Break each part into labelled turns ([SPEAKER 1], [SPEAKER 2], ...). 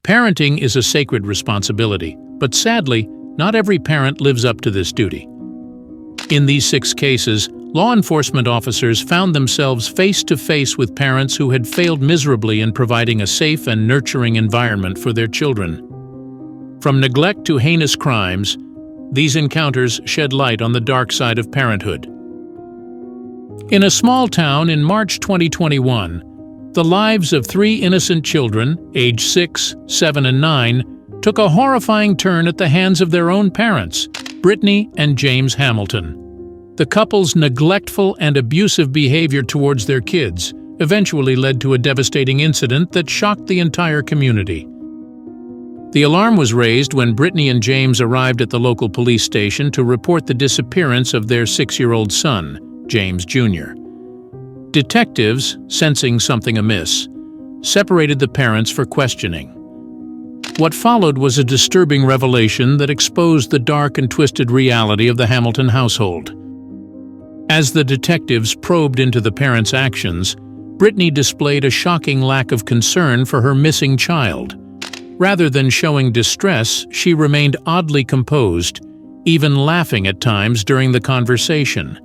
[SPEAKER 1] Parenting is a sacred responsibility, but sadly, not every parent lives up to this duty. In these 6 cases, law enforcement officers found themselves face to face with parents who had failed miserably in providing a safe and nurturing environment for their children. From neglect to heinous crimes, these encounters shed light on the dark side of parenthood. In a small town in March 2021, the lives of 3 innocent children, aged 6, 7, and 9, took a horrifying turn at the hands of their own parents, Brittany and James Hamilton. The couple's neglectful and abusive behavior towards their kids eventually led to a devastating incident that shocked the entire community. The alarm was raised when Brittany and James arrived at the local police station to report the disappearance of their 6-year-old son, James Jr. Detectives, sensing something amiss, separated the parents for questioning. What followed was a disturbing revelation that exposed the dark and twisted reality of the Hamilton household. As the detectives probed into the parents' actions, Brittany displayed a shocking lack of concern for her missing child. Rather than showing distress, she remained oddly composed, even laughing at times during the conversation.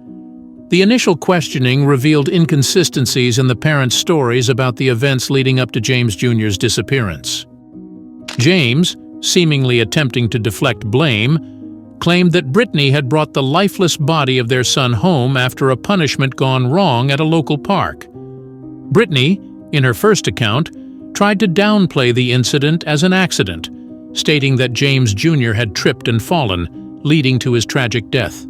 [SPEAKER 1] The initial questioning revealed inconsistencies in the parents' stories about the events leading up to James Jr.'s disappearance. James, seemingly attempting to deflect blame, claimed that Brittany had brought the lifeless body of their son home after a punishment gone wrong at a local park. Brittany, in her first account, tried to downplay the incident as an accident, stating that James Jr. had tripped and fallen, leading to his tragic death.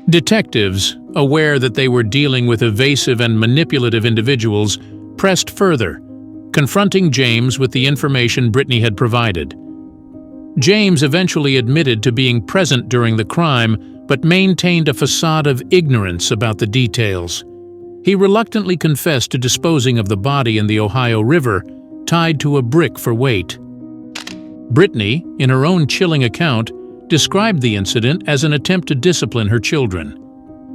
[SPEAKER 1] Detectives, aware that they were dealing with evasive and manipulative individuals, pressed further, confronting James with the information Brittany had provided. James eventually admitted to being present during the crime, but maintained a facade of ignorance about the details. He reluctantly confessed to disposing of the body in the Ohio River, tied to a brick for weight. Brittany, in her own chilling account, described the incident as an attempt to discipline her children.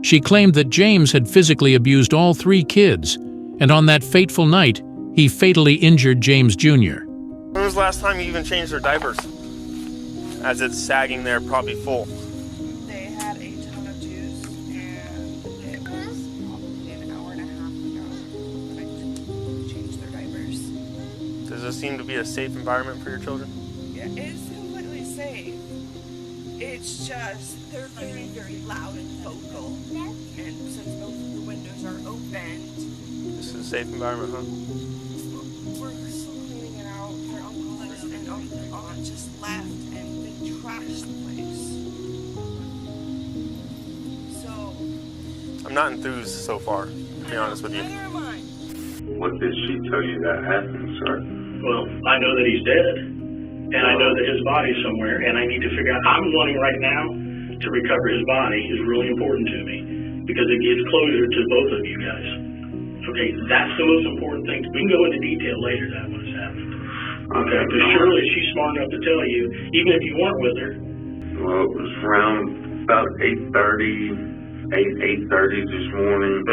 [SPEAKER 1] She claimed that James had physically abused all 3 kids, and on that fateful night, he fatally injured James Jr.
[SPEAKER 2] When was the last time you even changed their diapers? As it's sagging there, probably full.
[SPEAKER 3] They had a ton of juice, and it was probably an hour and a half ago that I changed their diapers.
[SPEAKER 2] Does this seem to be a safe environment for your children?
[SPEAKER 3] Yeah, it's completely safe. It's just, they're very, very loud and vocal. And since both of the windows are opened,
[SPEAKER 2] This is a safe environment, huh?
[SPEAKER 3] we're still cleaning it out. Their uncles and their aunt just left and they trashed the place. So,
[SPEAKER 2] I'm not enthused so far, to be honest with you.
[SPEAKER 3] neither am I.
[SPEAKER 4] What did she tell you that happened, sir?
[SPEAKER 5] Well, I know that he's dead, and I know that his body's somewhere, and I need to figure out, I'm wanting right now to recover his body is really important to me, because it gives closure to both of you guys. Okay, that's the most important thing. We can go into detail later that when it's happened. Okay, because surely she's smart enough to tell you, even if you weren't with her.
[SPEAKER 4] Well, it was around about 8:30 this morning.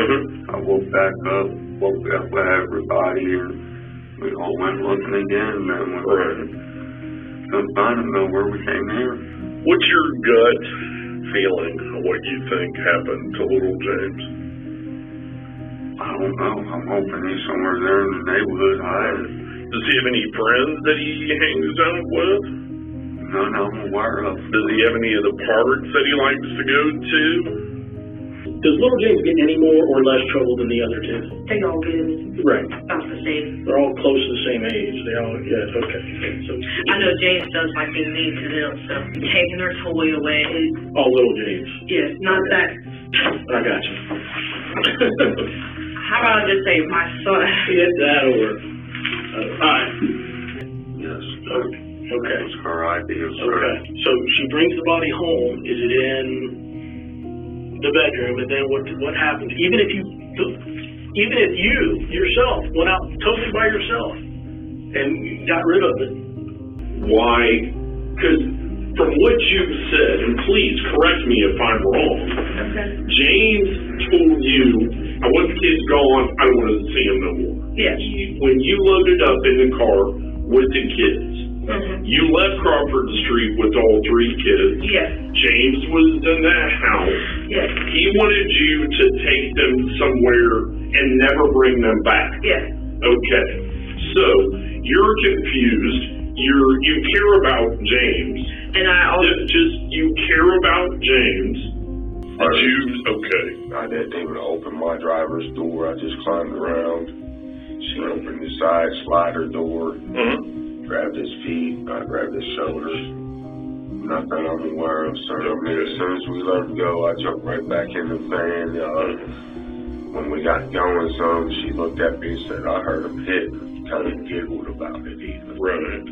[SPEAKER 4] I woke back up with everybody, and we all went looking again, and we couldn't find him nowhere. We came here.
[SPEAKER 6] What's your gut feeling of what you think happened to little James?
[SPEAKER 4] I don't know. I'm hoping he's somewhere there in the neighborhood hiding.
[SPEAKER 6] Does he have any friends that he hangs out with?
[SPEAKER 4] None I'm aware of.
[SPEAKER 6] Does he have any of the parks that he likes to go to?
[SPEAKER 5] Does little James get any more or less trouble than the other 2?
[SPEAKER 7] They all get
[SPEAKER 5] Right.
[SPEAKER 7] about the same.
[SPEAKER 5] They're all close to the same age. They all, yeah, okay. So,
[SPEAKER 7] I know James does like being mean to them, so taking their toy away.
[SPEAKER 5] all little James.
[SPEAKER 7] Yes, not that.
[SPEAKER 5] I got you.
[SPEAKER 7] How about I just say my son?
[SPEAKER 5] Get that over. All right.
[SPEAKER 4] Yes.
[SPEAKER 5] Okay.
[SPEAKER 4] That was her idea, sir.
[SPEAKER 5] Okay. So she brings the body home. Is it in the bedroom? And then what happens? Even if you yourself went out totally by yourself and got rid of it.
[SPEAKER 6] Why? Because from what you've said, and please correct me if I'm wrong,
[SPEAKER 7] Okay.
[SPEAKER 6] James told you, I want the kids gone, I don't want to see them no more.
[SPEAKER 7] Yes.
[SPEAKER 6] When you loaded up in the car, with the kids. You left Crawford Street with all 3 kids.
[SPEAKER 7] Yes.
[SPEAKER 6] James was in that house.
[SPEAKER 7] Yes.
[SPEAKER 6] He wanted you to take them somewhere and never bring them back.
[SPEAKER 7] Yes.
[SPEAKER 6] Okay. So you're confused. You care about James.
[SPEAKER 7] And I also
[SPEAKER 6] you care about James. Okay.
[SPEAKER 4] I didn't even open my driver's door. I just climbed around. She opened the side slider door. Grabbed his feet, I grabbed his shoulders. Nothing I'm aware of, sir. I mean, as soon as we let him go, I jumped right back in the van. When we got going some, she looked at me and said, I heard him hit. Kind of giggled about it even.
[SPEAKER 6] Right.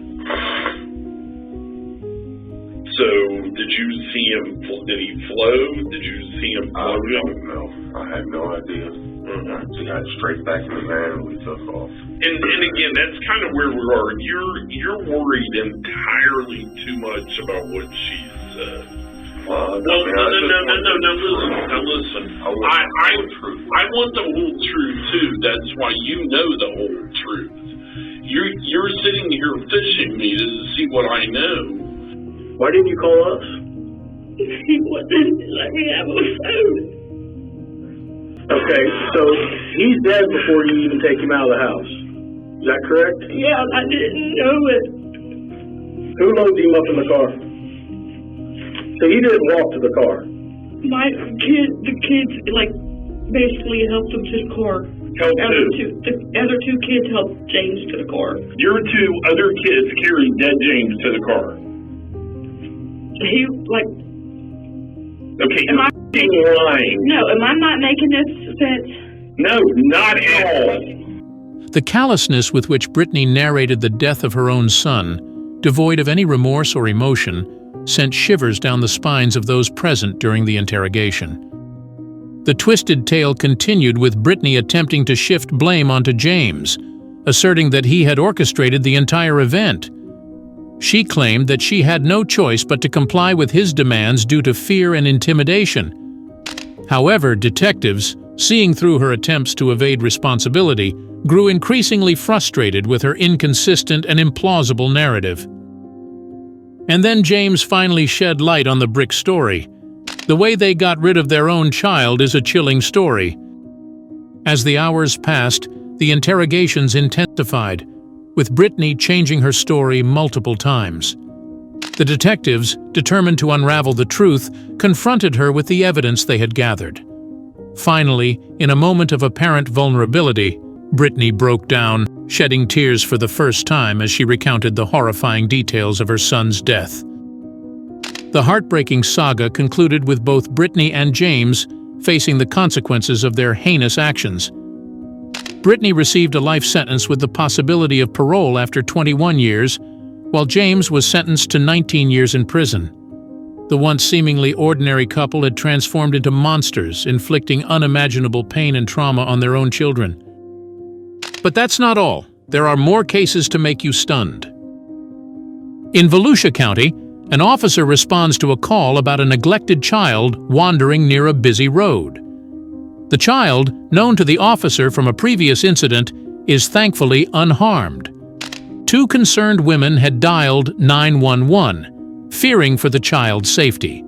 [SPEAKER 6] So, did you see him, did he float? Did you see him floating?
[SPEAKER 4] I don't know. I had no idea. She got straight back in the van and we took off.
[SPEAKER 6] And again, that's kind of where we are. You're worried entirely too much about what she said.
[SPEAKER 4] No,
[SPEAKER 6] listen. I want the whole truth too. That's why you know the whole truth. You're sitting here fishing me to see what I know.
[SPEAKER 5] Why didn't you call us?
[SPEAKER 7] he wouldn't let me have a phone.
[SPEAKER 5] Okay, so he's dead before you even take him out of the house. Is that correct?
[SPEAKER 7] Yeah, I didn't know it.
[SPEAKER 5] Who loaded him up in the car? So he didn't walk to the car.
[SPEAKER 7] The kids, like, basically helped him to the car.
[SPEAKER 6] Helped who?
[SPEAKER 7] The other 2 kids helped James to the car.
[SPEAKER 6] Your 2 other kids carried dead James to the car.
[SPEAKER 7] He, like...
[SPEAKER 6] Okay, you're lying.
[SPEAKER 7] No, am I not making this sense?
[SPEAKER 6] No, not at all.
[SPEAKER 1] The callousness with which Brittany narrated the death of her own son, devoid of any remorse or emotion, sent shivers down the spines of those present during the interrogation. The twisted tale continued with Brittany attempting to shift blame onto James, asserting that he had orchestrated the entire event. She claimed that she had no choice but to comply with his demands due to fear and intimidation. However, detectives, seeing through her attempts to evade responsibility, grew increasingly frustrated with her inconsistent and implausible narrative. And then James finally shed light on the Brick story. The way they got rid of their own child is a chilling story. As the hours passed, the interrogations intensified, with Brittany changing her story multiple times. The detectives, determined to unravel the truth, confronted her with the evidence they had gathered. Finally, in a moment of apparent vulnerability, Brittany broke down, shedding tears for the first time as she recounted the horrifying details of her son's death. The heartbreaking saga concluded with both Brittany and James facing the consequences of their heinous actions. Brittany received a life sentence with the possibility of parole after 21 years, while James was sentenced to 19 years in prison. The once seemingly ordinary couple had transformed into monsters, inflicting unimaginable pain and trauma on their own children. But that's not all. There are more cases to make you stunned. In Volusia County, an officer responds to a call about a neglected child wandering near a busy road. The child, known to the officer from a previous incident, is thankfully unharmed. 2 concerned women had dialed 911, fearing for the child's safety.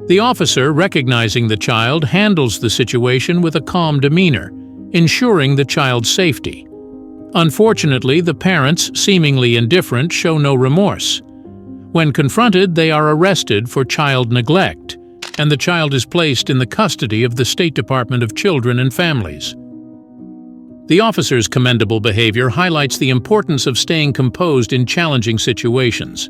[SPEAKER 1] The officer, recognizing the child, handles the situation with a calm demeanor, ensuring the child's safety. Unfortunately, the parents, seemingly indifferent, show no remorse. When confronted, they are arrested for child neglect, and the child is placed in the custody of the State Department of Children and Families. The officer's commendable behavior highlights the importance of staying composed in challenging situations.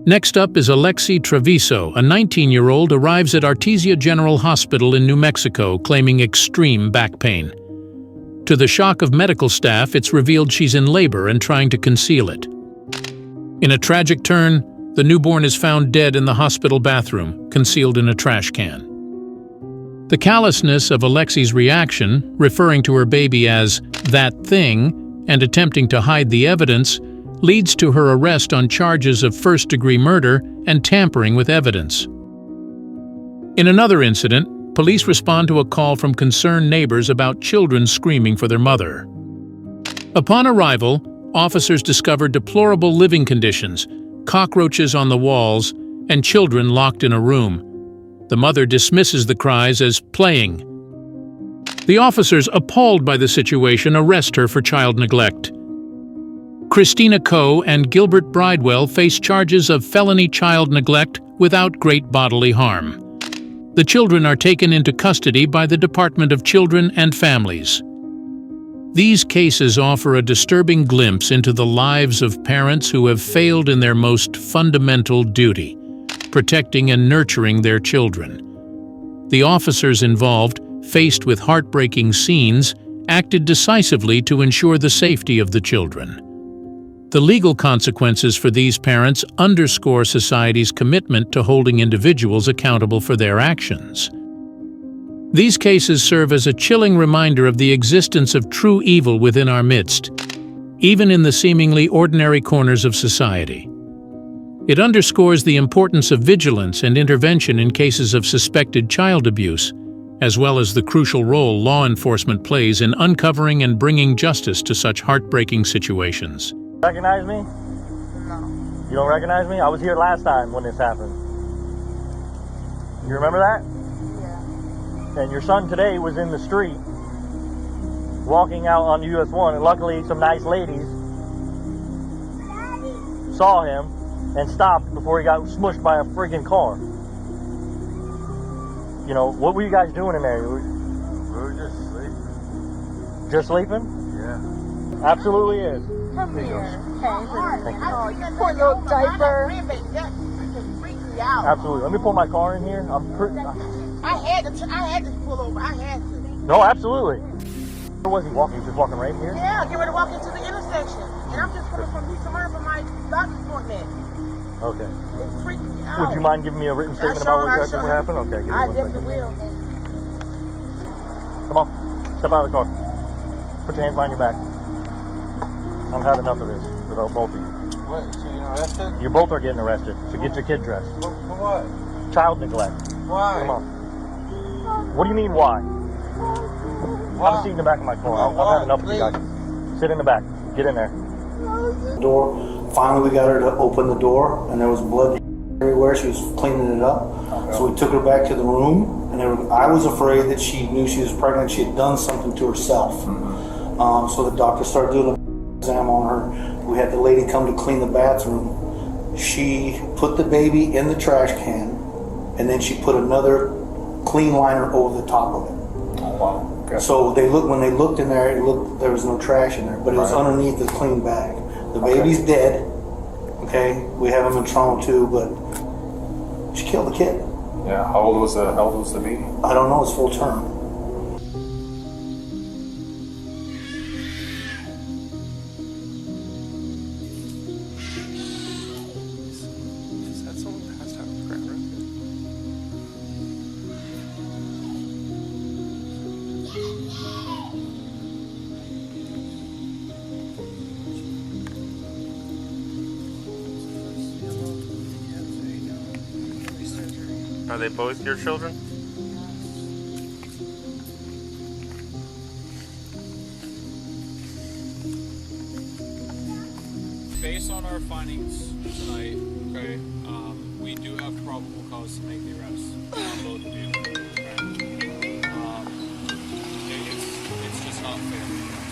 [SPEAKER 1] Next up is Alexi Treviso, a 19-year-old arrives at Artesia General Hospital in New Mexico claiming extreme back pain. To the shock of medical staff, it's revealed she's in labor and trying to conceal it. In a tragic turn, the newborn is found dead in the hospital bathroom, concealed in a trash can. The callousness of Alexi's reaction, referring to her baby as that thing and attempting to hide the evidence, leads to her arrest on charges of first-degree murder and tampering with evidence. In another incident, police respond to a call from concerned neighbors about children screaming for their mother. Upon arrival, officers discovered deplorable living conditions, cockroaches on the walls, and children locked in a room. The mother dismisses the cries as playing. The officers, appalled by the situation, arrest her for child neglect. Christina Coe and Gilbert Bridewell face charges of felony child neglect without great bodily harm. The children are taken into custody by the Department of Children and Families. These cases offer a disturbing glimpse into the lives of parents who have failed in their most fundamental duty, protecting and nurturing their children. The officers involved, faced with heartbreaking scenes, acted decisively to ensure the safety of the children. The legal consequences for these parents underscore society's commitment to holding individuals accountable for their actions. These cases serve as a chilling reminder of the existence of true evil within our midst, even in the seemingly ordinary corners of society. It underscores the importance of vigilance and intervention in cases of suspected child abuse, as well as the crucial role law enforcement plays in uncovering and bringing justice to such heartbreaking situations.
[SPEAKER 8] Recognize me?
[SPEAKER 3] No.
[SPEAKER 8] You don't recognize me? I was here last time when this happened. You remember that?
[SPEAKER 3] Yeah.
[SPEAKER 8] And your son today was in the street, walking out on US 1, and luckily some nice ladies saw him and stopped before he got smushed by a freaking car. You know, what were you guys doing in there?
[SPEAKER 9] We were just sleeping.
[SPEAKER 8] Just sleeping?
[SPEAKER 9] Yeah.
[SPEAKER 8] Absolutely is.
[SPEAKER 3] Come here.
[SPEAKER 8] Thank you.
[SPEAKER 3] Oh, you poor little diaper.
[SPEAKER 8] Absolutely. Let me pull my car in here.
[SPEAKER 3] I had to pull over. I had to.
[SPEAKER 8] No, absolutely. Where was he walking? He was walking right here?
[SPEAKER 3] Yeah, get ready to walk into the intersection. And I'm just coming from East Murray for my doctor's appointment.
[SPEAKER 8] Okay.
[SPEAKER 3] It's freaking me out.
[SPEAKER 8] Would you mind giving me a written statement about what exactly happened? Okay.
[SPEAKER 3] I definitely will.
[SPEAKER 8] Come on. Step out of the car. Put your hands behind your back. I've had enough of this without both of you.
[SPEAKER 9] What? So you're arrested?
[SPEAKER 8] You both are getting arrested. So get your kid dressed.
[SPEAKER 9] For what?
[SPEAKER 8] Child neglect.
[SPEAKER 9] Why?
[SPEAKER 8] Come on. What do you mean, why? Have a seat in the back of my car. I've had enough of you guys. Sit in the back. Get in there.
[SPEAKER 10] Door. Finally, we got her to open the door, and there was blood everywhere. She was cleaning it up. Okay. So we took her back to the room, and I was afraid that she knew she was pregnant. She had done something to herself. So the doctor started doing an exam on her. We had the lady come to clean the bathroom. She put the baby in the trash can, and then she put another clean liner over the top of it.
[SPEAKER 9] Oh, wow. Okay.
[SPEAKER 10] So when they looked in there, there was no trash in there, but it was underneath the clean bag. The baby's dead. Okay, we have him in trauma too, but she killed the kid.
[SPEAKER 9] Yeah. How old was the baby?
[SPEAKER 10] I don't know. It's full term.
[SPEAKER 2] Are they both your children?
[SPEAKER 11] Based on our findings tonight, okay, we do have probable cause to make the arrest on both of you. Okay? It's just not fair to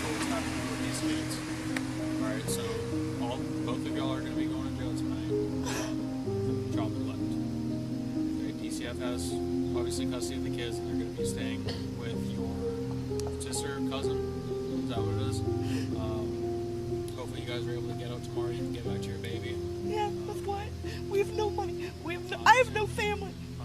[SPEAKER 11] what's happening with these kids. Alright, so both of y'all are going to be going to jail tonight for child neglect. Okay, DCF has obviously custody of the kids, and they're going to be staying with your sister, cousin. Is that what it is? Hopefully you guys are able to get out tomorrow and get back to your baby.
[SPEAKER 3] Yeah, but what? We have no money. I have no family.